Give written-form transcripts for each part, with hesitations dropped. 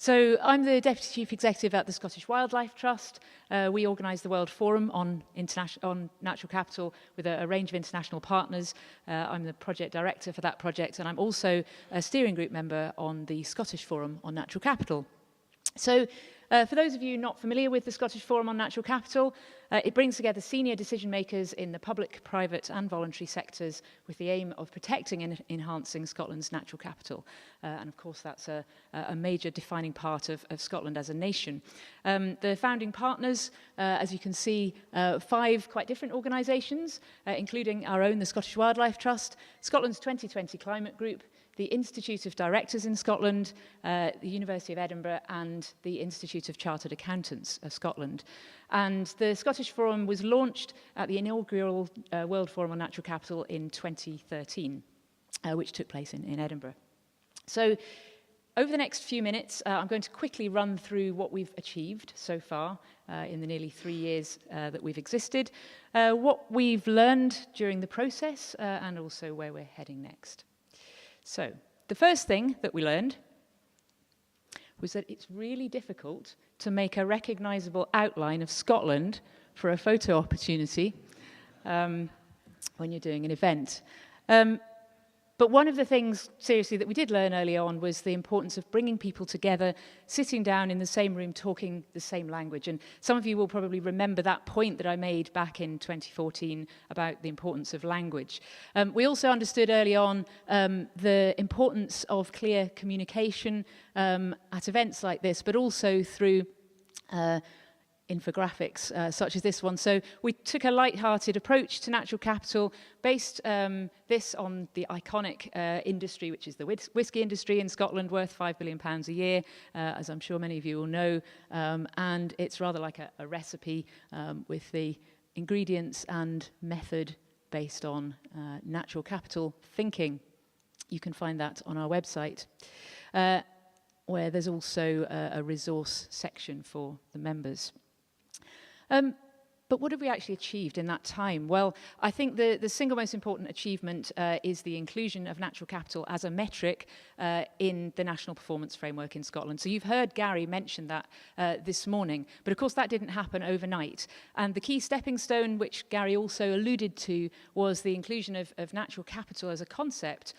So I'm the Deputy Chief Executive at the Scottish Wildlife Trust. We organise the World Forum on Natural Capital with a range of international partners. I'm the Project Director for that project, and I'm also a steering group member on the Scottish Forum on Natural Capital. So for those of you not familiar with the Scottish Forum on Natural Capital, it brings together senior decision makers in the public, private and voluntary sectors with the aim of protecting and enhancing Scotland's natural capital. And of course that's a major defining part of Scotland as a nation. The founding partners, as you can see, 5 quite different organisations, including our own, the Scottish Wildlife Trust, Scotland's 2020 Climate Group, the Institute of Directors in Scotland, the University of Edinburgh and the Institute of Chartered Accountants of Scotland. And the Scottish Forum was launched at the inaugural World Forum on Natural Capital in 2013, which took place in Edinburgh. So over the next few minutes, I'm going to quickly run through what we've achieved so far in the nearly 3 years that we've existed, what we've learned during the process, and also where we're heading next. So, the first thing that we learned was that it's really difficult to make a recognisable outline of Scotland for a photo opportunity when you're doing an event. But one of the things, seriously, that we did learn early on was the importance of bringing people together, sitting down in the same room, talking the same language. And some of you will probably remember that point that I made back in 2014 about the importance of language. We also understood early on the importance of clear communication at events like this, but also through infographics such as this one. So we took a light-hearted approach to natural capital, based this on the iconic industry, which is the whisky industry in Scotland, worth £5 billion a year, as I'm sure many of you will know. And it's rather like a recipe with the ingredients and method based on natural capital thinking. You can find that on our website, where there's also a resource section for the members. But what have we actually achieved in that time? Well, I think the single most important achievement is the inclusion of natural capital as a metric in the National Performance Framework in Scotland. So you've heard Gary mention that this morning, but of course that didn't happen overnight. And the key stepping stone, which Gary also alluded to, was the inclusion of natural capital as a concept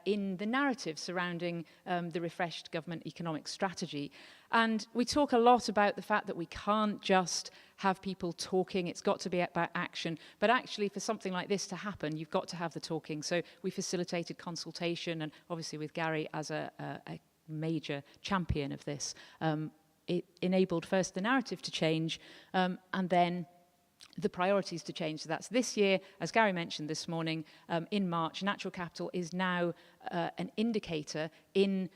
in the narrative surrounding the refreshed government economic strategy. And we talk a lot about the fact that we can't just have people talking, it's got to be about action. But actually, for something like this to happen, you've got to have the talking. So we facilitated consultation, and obviously with Gary as a major champion of this, it enabled first the narrative to change, and then the priorities to change. So that's this year, as Gary mentioned this morning, in March, natural capital is now an indicator in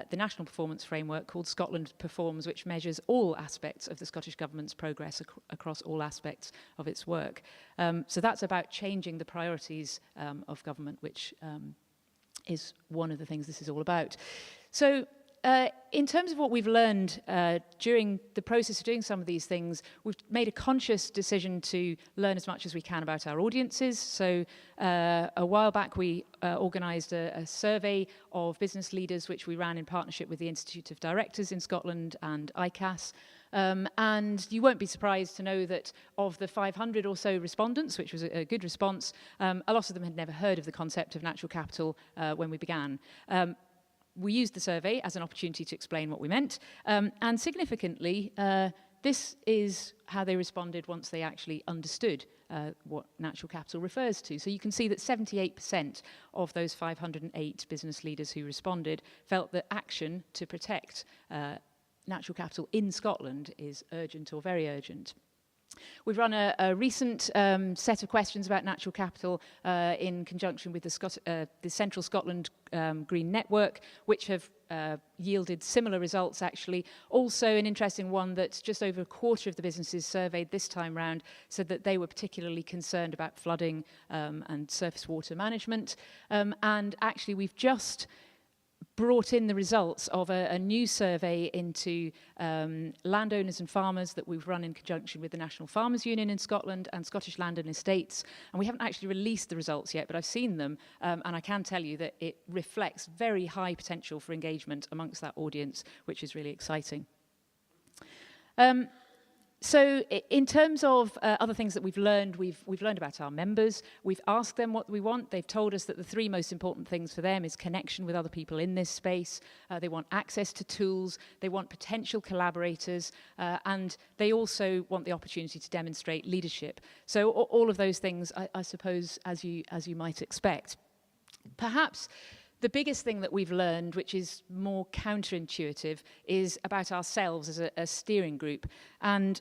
the National Performance Framework called Scotland Performs, which measures all aspects of the Scottish Government's progress across all aspects of its work. So that's about changing the priorities of government, which is one of the things this is all about. So in terms of what we've learned during the process of doing some of these things, we've made a conscious decision to learn as much as we can about our audiences. So a while back we organised a survey of business leaders, which we ran in partnership with the Institute of Directors in Scotland and ICAS. And you won't be surprised to know that of the 500 or so respondents, which was a good response, a lot of them had never heard of the concept of natural capital when we began. We used the survey as an opportunity to explain what we meant, and significantly, this is how they responded once they actually understood what natural capital refers to. So you can see that 78% of those 508 business leaders who responded felt that action to protect natural capital in Scotland is urgent or very urgent. We've run a recent set of questions about natural capital in conjunction with the Central Scotland Green Network, which have yielded similar results, actually. Also an interesting one that just over a quarter of the businesses surveyed this time round said that they were particularly concerned about flooding and surface water management. And actually we've just brought in the results of a new survey into landowners and farmers that we've run in conjunction with the National Farmers Union in Scotland and Scottish Land and Estates. And we haven't actually released the results yet, but I've seen them. And I can tell you that it reflects very high potential for engagement amongst that audience, which is really exciting. So in terms of other things that we've learned about our members. We've asked them what we want. They've told us that the three most important things for them is connection with other people in this space. They want access to tools. They want potential collaborators. And they also want the opportunity to demonstrate leadership. So all of those things, I suppose, as you might expect. Perhaps the biggest thing that we've learned, which is more counterintuitive, is about ourselves as a steering group. And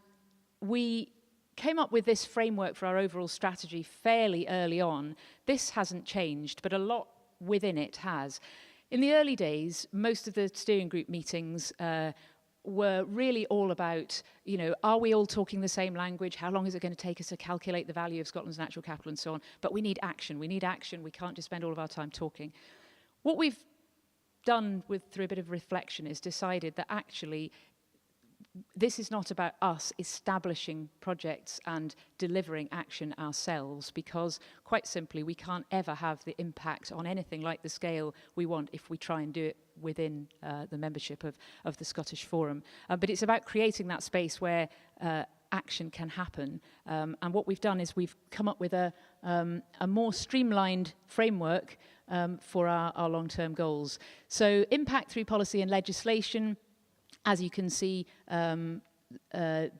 we came up with this framework for our overall strategy fairly early on. This hasn't changed, but a lot within it has. In the early days, most of the steering group meetings were really all about, you know, are we all talking the same language? How long is it going to take us to calculate the value of Scotland's natural capital and so on? But we need action. We need action. We can't just spend all of our time talking. What we've done through a bit of reflection is decided that actually this is not about us establishing projects and delivering action ourselves, because quite simply we can't ever have the impact on anything like the scale we want if we try and do it within the membership of the Scottish Forum. But it's about creating that space where action can happen. And what we've done is we've come up with a more streamlined framework for our long-term goals. So impact through policy and legislation. As you can see, the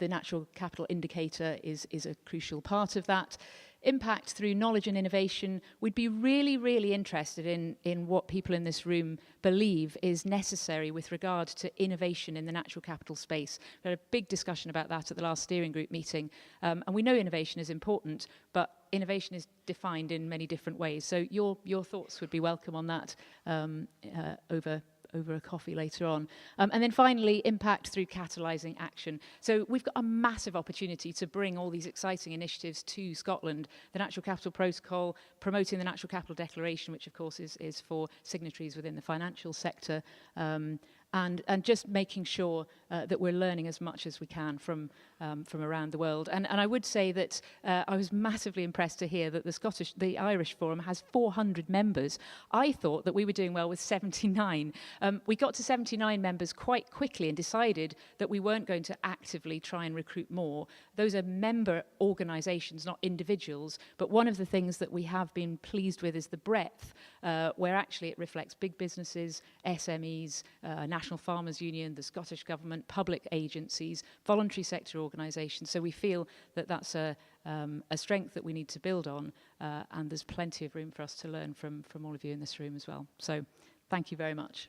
natural capital indicator is a crucial part of that. Impact through knowledge and innovation. We'd be really, really interested in what people in this room believe is necessary with regard to innovation in the natural capital space. We had a big discussion about that at the last steering group meeting. And we know innovation is important, but innovation is defined in many different ways. So your thoughts would be welcome on that over a coffee later on. And then finally, impact through catalysing action. So we've got a massive opportunity to bring all these exciting initiatives to Scotland. The Natural Capital Protocol, promoting the Natural Capital Declaration, which of course is for signatories within the financial sector, and just making sure that we're learning as much as we can from around the world. And I would say that I was massively impressed to hear that the Irish Forum has 400 members. I thought that we were doing well with 79. We got to 79 members quite quickly and decided that we weren't going to actively try and recruit more. Those are member organisations, not individuals. But one of the things that we have been pleased with is the breadth, where actually it reflects big businesses, SMEs, National Farmers Union, the Scottish Government, public agencies, voluntary sector organisations. So we feel that that's a strength that we need to build on, and there's plenty of room for us to learn from all of you in this room as well. So thank you very much.